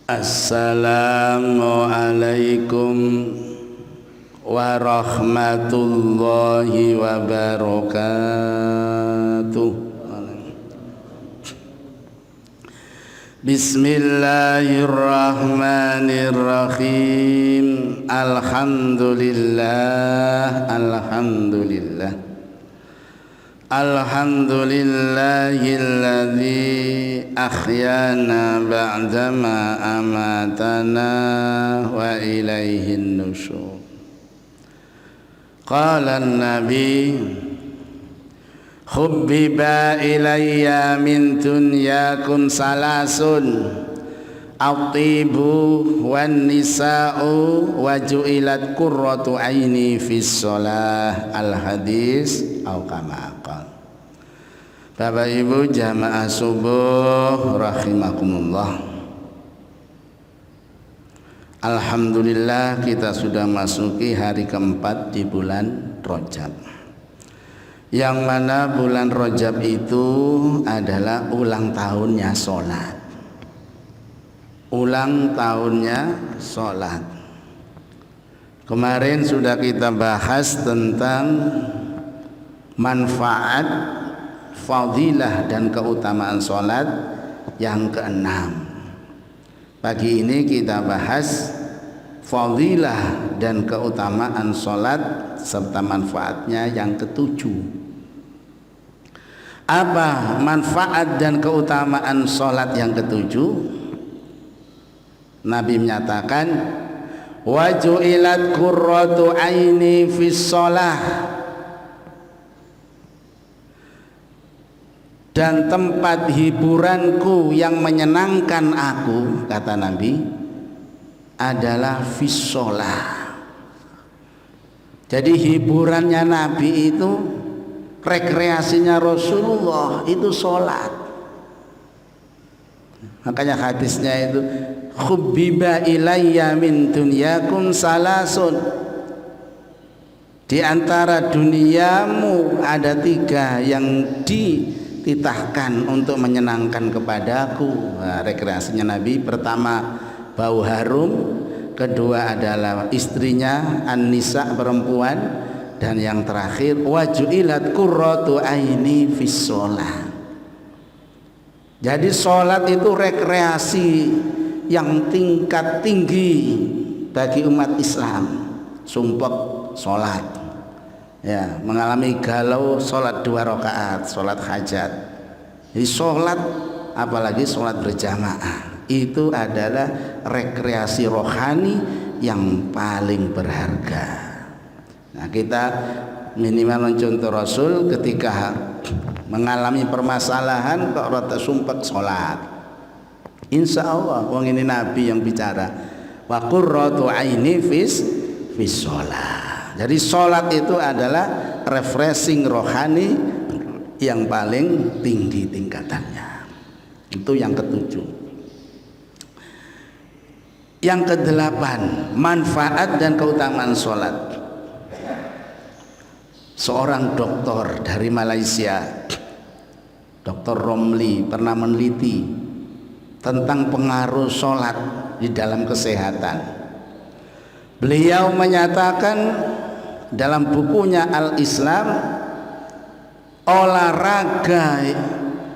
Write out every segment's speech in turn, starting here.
Assalamualaikum warahmatullahi wabarakatuh. Bismillahirrahmanirrahim. Alhamdulillah. Alhamdulillahilladzi ahyana ba'dama amatana wa ilaihin nusyur. Qala an-nabi hubbiba ilayya min dunyakum salasun at-tibu wan nisa'u wa ju'ilat qurratu aini fis shalah. Al-hadis au kama qala. Bapak Ibu jamaah subuh rahimakumullah. Alhamdulillah kita sudah masuki hari keempat di bulan Rajab, yang mana bulan Rajab itu adalah ulang tahunnya sholat. Ulang tahunnya sholat. Kemarin sudah kita bahas tentang manfaat, fadilah dan keutamaan sholat yang keenam. Pagi ini kita bahas fadilah dan keutamaan sholat serta manfaatnya yang ketujuh. Apa manfaat dan keutamaan sholat yang ketujuh? Nabi menyatakan wa ju'ilat qurratu aini fis shalah, dan tempat hiburanku yang menyenangkan aku, kata Nabi, adalah fis shalah. Jadi hiburannya Nabi itu, rekreasinya Rasulullah itu sholat. Makanya hadisnya itu hubbiba ilayya min dunyakum salasun. Di antara duniamu ada tiga yang dititahkan untuk menyenangkan kepadaku. Rekreasinya Nabi, pertama bau harum, kedua adalah istrinya an-nisa, perempuan, dan yang terakhir waju'ilat qurratu aini fis shalah. Jadi sholat itu rekreasi yang tingkat tinggi bagi umat Islam. Sumpek sholat, ya, mengalami galau sholat 2 rakaat, sholat hajat. Jadi sholat, apalagi sholat berjamaah, itu adalah rekreasi rohani yang paling berharga. Nah, kita minimal mencontoh Rasul ketika mengalami permasalahan kok rada sumpek sholat. Insya Allah wong ini Nabi yang bicara, wa qurratu aini fis shalah. Jadi sholat itu adalah refreshing rohani yang paling tinggi tingkatannya. Itu yang ketujuh. Yang kedelapan, manfaat dan keutamaan sholat. Seorang dokter dari Malaysia, Dr. Romli, pernah meneliti tentang pengaruh sholat di dalam kesehatan. Beliau menyatakan dalam bukunya Al-Islam, olahraga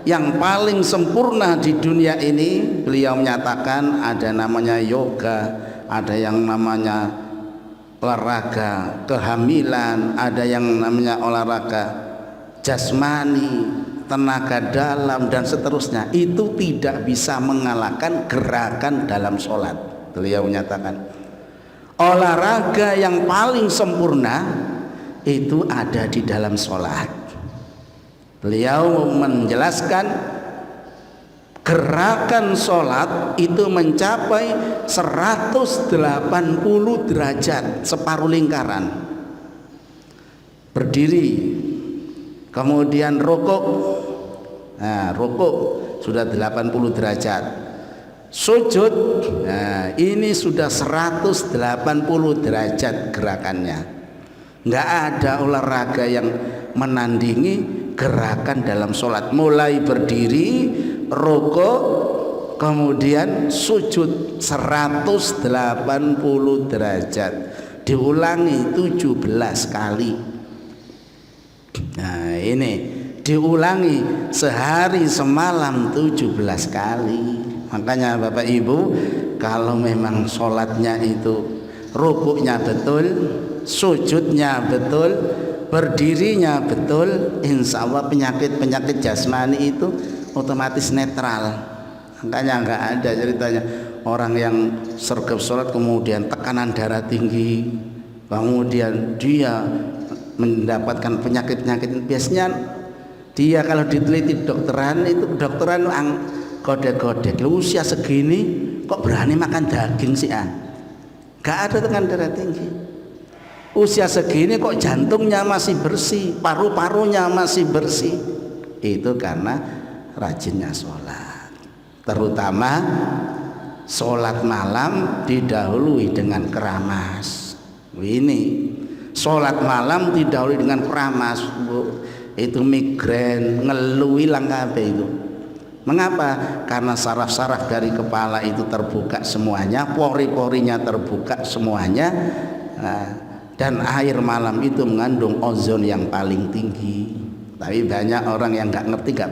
yang paling sempurna di dunia ini, beliau menyatakan ada namanya yoga, ada yang namanya olahraga kehamilan, ada yang namanya olahraga jasmani, tenaga dalam, dan seterusnya. Itu tidak bisa mengalahkan gerakan dalam sholat. Beliau menyatakan olahraga yang paling sempurna itu ada di dalam sholat. Beliau menjelaskan gerakan sholat itu mencapai 180 derajat, separuh lingkaran. Berdiri, kemudian rukuk. Nah, rukuk sudah 80 derajat. Sujud, nah ini sudah 180 derajat gerakannya. Nggak ada olahraga yang menandingi gerakan dalam sholat, mulai berdiri, rukuk, kemudian sujud 180 derajat, diulangi 17 kali. Nah ini diulangi sehari semalam 17 kali. Makanya Bapak Ibu, kalau memang sholatnya itu rukuknya betul, sujudnya betul, berdirinya betul, insya Allah penyakit-penyakit jasmani itu otomatis netral. Makanya nggak ada ceritanya orang yang sergap sholat kemudian tekanan darah tinggi, kemudian dia mendapatkan penyakit-penyakit. Biasanya dia kalau diteliti dokteran itu kode-kode, usia segini kok berani makan daging sih Gak ada tekanan darah tinggi. Usia segini kok jantungnya masih bersih, paru-parunya masih bersih. Itu karena rajinnya sholat. Terutama sholat malam didahului dengan keramas. Ini sholat malam didahului dengan keramas, Bu. Itu migrain, ngeluh hilang kabeh itu. Mengapa? Karena saraf-saraf dari kepala itu terbuka semuanya, pori-porinya terbuka semuanya. Nah, dan air malam itu mengandung ozon yang paling tinggi. Tapi banyak orang yang nggak ngerti, nggak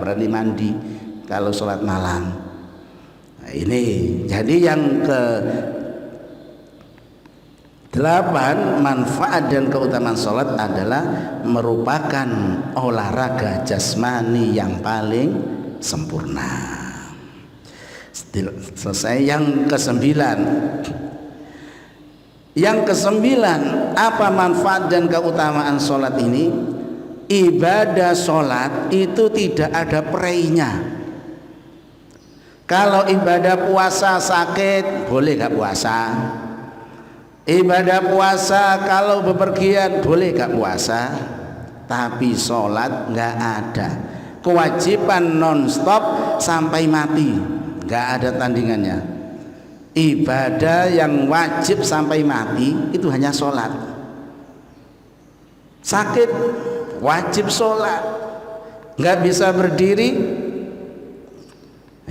berani mandi kalau sholat malam. Nah, ini jadi yang ke 8, manfaat dan keutamaan sholat adalah merupakan olahraga jasmani yang paling sempurna. Selesai. Yang ke-9, apa manfaat dan keutamaan sholat ini? Ibadah sholat itu tidak ada perainya. Kalau ibadah puasa sakit boleh gak puasa, ibadah puasa kalau bepergian boleh gak puasa, tapi sholat gak ada. Kewajiban non-stop sampai mati, nggak ada tandingannya. Ibadah yang wajib sampai mati itu hanya sholat. Sakit wajib sholat, nggak bisa berdiri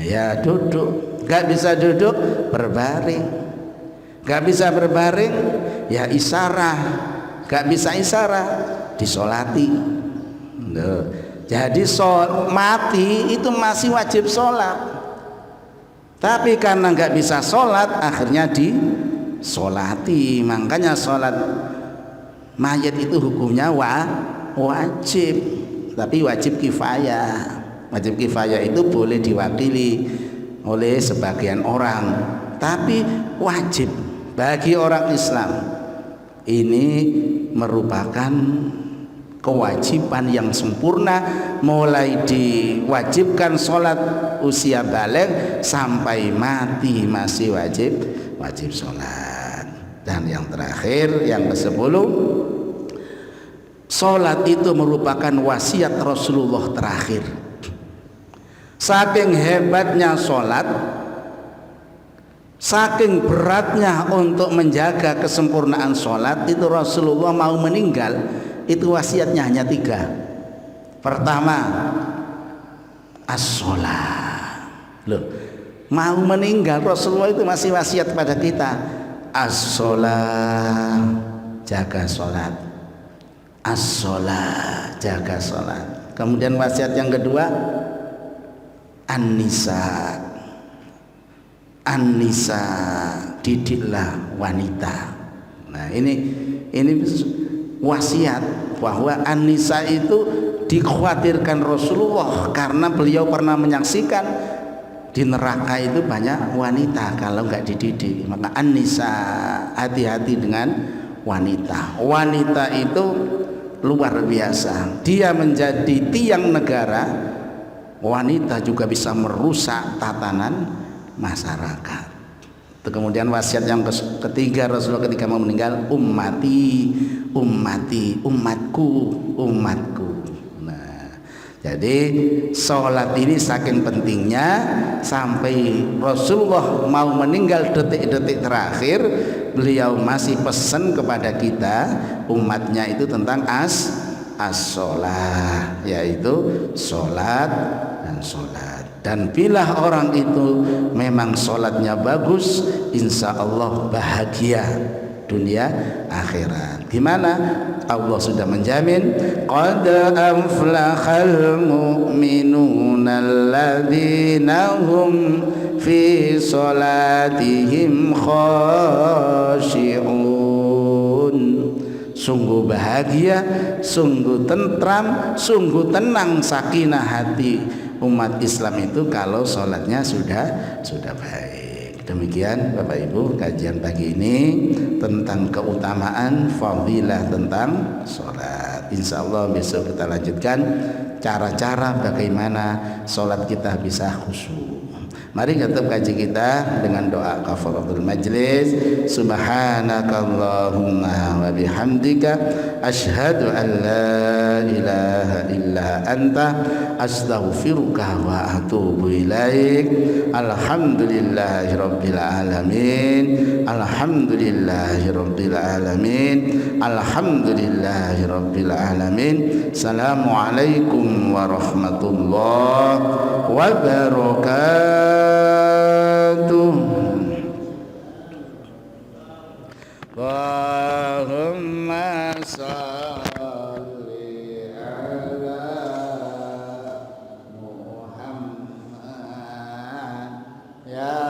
ya duduk, nggak bisa duduk berbaring, nggak bisa berbaring ya isyarah, nggak bisa isyarah disolati. Jadi mati itu masih wajib sholat, tapi karena nggak bisa sholat akhirnya disolati. Makanya sholat mayat itu hukumnya wajib, tapi wajib kifayah. Wajib kifayah itu boleh diwakili oleh sebagian orang, tapi wajib bagi orang Islam. Ini merupakan kewajiban yang sempurna, mulai diwajibkan sholat usia balik sampai mati masih wajib sholat. Dan yang terakhir, yang ke-10, sholat itu merupakan wasiat Rasulullah terakhir. Saking hebatnya sholat, saking beratnya untuk menjaga kesempurnaan sholat, itu Rasulullah mau meninggal itu wasiatnya hanya 3. Pertama, as-sholat. Loh, mau meninggal Rasulullah itu masih wasiat pada kita, as-sholat, jaga sholat, as-sholat, jaga sholat. Kemudian wasiat yang kedua, an-nisa, an-nisa, didiklah wanita. Nah ini wasiat bahwa an-nisa itu dikhawatirkan Rasulullah karena beliau pernah menyaksikan di neraka itu banyak wanita kalau nggak dididik. Maka an-nisa, hati-hati dengan wanita. Wanita itu luar biasa, dia menjadi tiang negara. Wanita juga bisa merusak tatanan masyarakat. Kemudian wasiat yang ketiga Rasulullah ketika mau meninggal, ummati, ummati, umatku, umatku. Nah, jadi sholat ini saking pentingnya sampai Rasulullah mau meninggal detik-detik terakhir, beliau masih pesan kepada kita umatnya itu tentang as-sholat, yaitu sholat dan sholat. Dan bila orang itu memang sholatnya bagus, insya Allah bahagia dunia akhirat. Gimana? Allah sudah menjamin, qad aflahal mu'minuna alladzina hum fi sholatihim khashi'un. Sungguh bahagia, sungguh tentram, sungguh tenang sakinah hati umat Islam itu kalau sholatnya sudah baik. Demikian Bapak Ibu kajian pagi ini tentang keutamaan fadilah tentang sholat. Insya Allah besok kita lanjutkan cara-cara bagaimana sholat kita bisa khusyuk. Mari tutup kaji kita dengan doa kafaratul majlis. Subhanakallahumma wa bihamdika asyhadu an la ilaha illa anta astaghfiruka wa atubu ilaik. Alhamdulillahi rabbil alamin. Alhamdulillahi rabbil alamin. Alhamdulillahi rabbil alamin. Assalamualaikum warahmatullahi wabarakatuh. Allahumma salli ala Muhammad ya